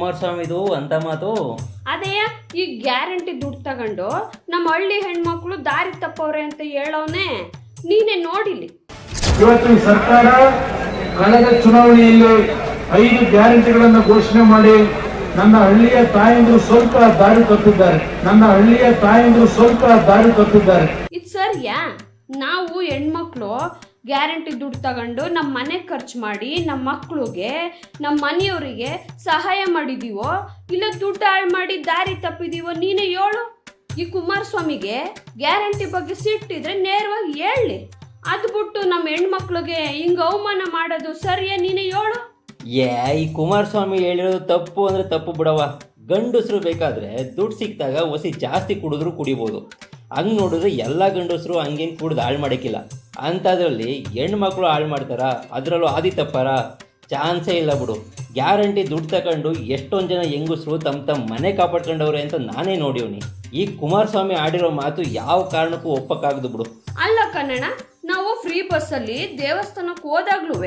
ಕುಮಾರಸ್ವಾಮಿದು ಅಂತ ಮಾತು. ಅದೇ ಈ ಗ್ಯಾರಂಟಿ ದುಡ್ಡು ತಗೊಂಡು ನಮ್ಮ ಹಳ್ಳಿ ಹೆಣ್ಮಕ್ಳು ದಾರಿ ತಪ್ಪವ್ರೆ ಅಂತ ಹೇಳೋನೆ ನೀನೇ ನೋಡಿಲಿ. ಇವತ್ತು ಈ ಸರ್ಕಾರ ಕಳೆದ ಚುನಾವಣೆಯಲ್ಲಿ 5 ಗ್ಯಾರಂಟಿಗಳನ್ನು ಘೋಷಣೆ ಮಾಡಿ ನನ್ನ ಹಳ್ಳಿಯ ತಾಯಂದ್ರು ಸ್ವಲ್ಪ ದಾರಿ ತಪ್ಪಿದ್ದಾರೆ. ಇದು ಸರಿಯಾ? ನಾವು ಹೆಣ್ಮಕ್ಳು ಗ್ಯಾರಂಟಿ ದುಡ್ಡು ತಗೊಂಡು ನಮ್ಮ ಮನೆ ಖರ್ಚು ಮಾಡಿ ನಮ್ಮ ಮಕ್ಳಿಗೆ ನಮ್ಮ ಮನೆಯವರಿಗೆ ಸಹಾಯ ಮಾಡಿದೀವೋ ಇಲ್ಲ ದುಡ್ಡು ಹಾಳು ಮಾಡಿ ದಾರಿ ತಪ್ಪಿದೀವೋ ನೀನೇ ಹೇಳು. ಈ ಕುಮಾರಸ್ವಾಮಿಗೆ ಗ್ಯಾರಂಟಿ ಬಗ್ಗೆ ಸಿಟ್ಟಿದ್ರೆ ನೇರವಾಗಿ ಹೇಳಿ. ಅದು ಬಿಟ್ಟು ನಮ್ಮ ಹೆಣ್ಮಕ್ಳಿಗೆ ಹಿಂಗೆ ಅವಮಾನ ಮಾಡೋದು ಸರಿಯಾ? ನೀನೇ ಹೇಳು. ಈ ಕುಮಾರಸ್ವಾಮಿ ಹೇಳಿರೋದು ತಪ್ಪು ಅಂದರೆ ತಪ್ಪು ಬಿಡವ. ಗಂಡಸರು ಬೇಕಾದರೆ ದುಡ್ಡು ಸಿಕ್ಕಿದಾಗ ಒಸಿ ಜಾಸ್ತಿ ಕುಡಿದ್ರು ಕುಡಿಬೋದು. ಹಂಗೆ ನೋಡಿದ್ರೆ ಎಲ್ಲ ಗಂಡಸರು ಹಂಗೇನು ಕುಡ್ದು ಹಾಳು ಮಾಡೋಕ್ಕಿಲ್ಲ. ಅಂಥದ್ರಲ್ಲಿ ಹೆಣ್ಮಕ್ಳು ಹಾಳು ಮಾಡ್ತಾರ? ಅದರಲ್ಲೂ ಆದಿ ತಪ್ಪಾರ? ಚಾನ್ಸೇ ಇಲ್ಲ ಬಿಡು. ಗ್ಯಾರಂಟಿ ದುಡ್ಡು ತಗೊಂಡು ಎಷ್ಟೊಂದು ಜನ ಹೆಂಗಸರು ತಮ್ಮ ಮನೆ ಕಾಪಾಡ್ಕೊಂಡವ್ರೆ ಅಂತ ನಾನೇ ನೋಡಿವ್ನಿ. ಈ ಕುಮಾರಸ್ವಾಮಿ ಆಡಿರೋ ಮಾತು ಯಾವ ಕಾರಣಕ್ಕೂ ಒಪ್ಪಕ್ಕಾಗದು ಬಿಡು. ಅಲ್ಲ ಕನ್ನಡ, ನಾವು ಫ್ರೀ ಬಸ್ಸಲ್ಲಿ ದೇವಸ್ಥಾನಕ್ಕೆ ಹೋದಾಗ್ಲೂ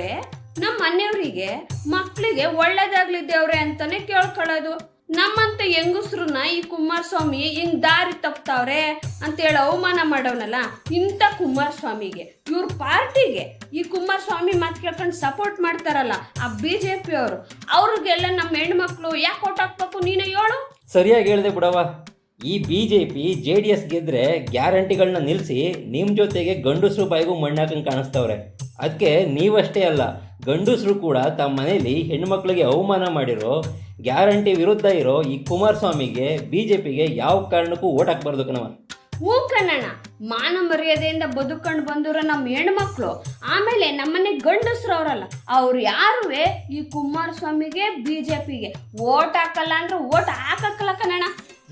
ನಮ್ಮ ಮನೆಯವರಿಗೆ ಮಕ್ಕಳಿಗೆ ಒಳ್ಳೇದಾಗ್ಲಿ ದೇವ್ರೆ ಅಂತಾನೆ ಕೇಳ್ಕೊಳ್ಳೋದು. ನಮ್ಮಂತ ಹೆಂಗಸ್ರನ್ನ ಈ ಕುಮಾರಸ್ವಾಮಿ ಹಿಂಗ್ ದಾರಿ ತಪ್ತಾವ್ರೆ ಅಂತೇಳಿ ಅವಮಾನ ಮಾಡೋನಲ್ಲ, ಇಂಥ ಕುಮಾರಸ್ವಾಮಿಗೆ ಇವ್ರ ಪಾರ್ಟಿಗೆ ಈ ಕುಮಾರಸ್ವಾಮಿ ಮಾತು ಕೇಳ್ಕೊಂಡು ಸಪೋರ್ಟ್ ಮಾಡ್ತಾರಲ್ಲ ಆ BJP ಅವರು, ಅವ್ರಿಗೆಲ್ಲ ನಮ್ಮ ಹೆಣ್ಮಕ್ಳು ಯಾಕೆ ಓಟ್ ಹಾಕ್ಬೇಕು ನೀನೇ ಹೇಳು. ಸರಿಯಾಗಿ ಹೇಳಿದೆ ಬಿಡವ. ಈ BJP JDS ಗೆದ್ರೆ ಗ್ಯಾರಂಟಿಗಳನ್ನ ನಿಲ್ಲಿಸಿ ನಿಮ್ಮ ಜೊತೆಗೆ ಗಂಡಸರು ಬಾಯಿಗೂ ಮಣ್ಣಾಕಂಗೆ ಕಾಣಿಸ್ತವ್ರೆ. ಅದಕ್ಕೆ ನೀವಷ್ಟೇ ಅಲ್ಲ, ಗಂಡಸರು ಕೂಡ ತಮ್ಮ ಮನೇಲಿ ಹೆಣ್ಮಕ್ಳಿಗೆ ಅವಮಾನ ಮಾಡಿರೋ ಗ್ಯಾರಂಟಿ ವಿರುದ್ಧ ಇರೋ ಈ ಕುಮಾರಸ್ವಾಮಿಗೆ BJPಗೆ ಯಾವ ಕಾರಣಕ್ಕೂ ಓಟ್ ಹಾಕ್ಬಾರ್ದು ಕಣವ. ಹೂ ಕನ್ನಣ, ಮಾನ ಮರ್ಯಾದೆಯಿಂದ ಬದುಕೊಂಡು ಬಂದಿರೋ ನಮ್ಮ ಹೆಣ್ಮಕ್ಳು ಆಮೇಲೆ ನಮ್ಮನೆ ಗಂಡಸ್ರು ಅವರಲ್ಲ, ಅವ್ರು ಯಾರು ಈ ಕುಮಾರಸ್ವಾಮಿಗೆ BJPಗೆ ಓಟ್ ಹಾಕಲ್ಲ ಅಂದ್ರೆ ಓಟ್ ಹಾಕಕ್ಕಲ್ಲ ಕನ್ನಣ.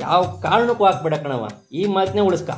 ಯಾವ ಕಾರಣಕ್ಕೂ ಹಾಕ್ಬೇಡ ಕಣವ. ಈ ಮಾತನ್ನೇ ಉಳಿಸ್ಕ.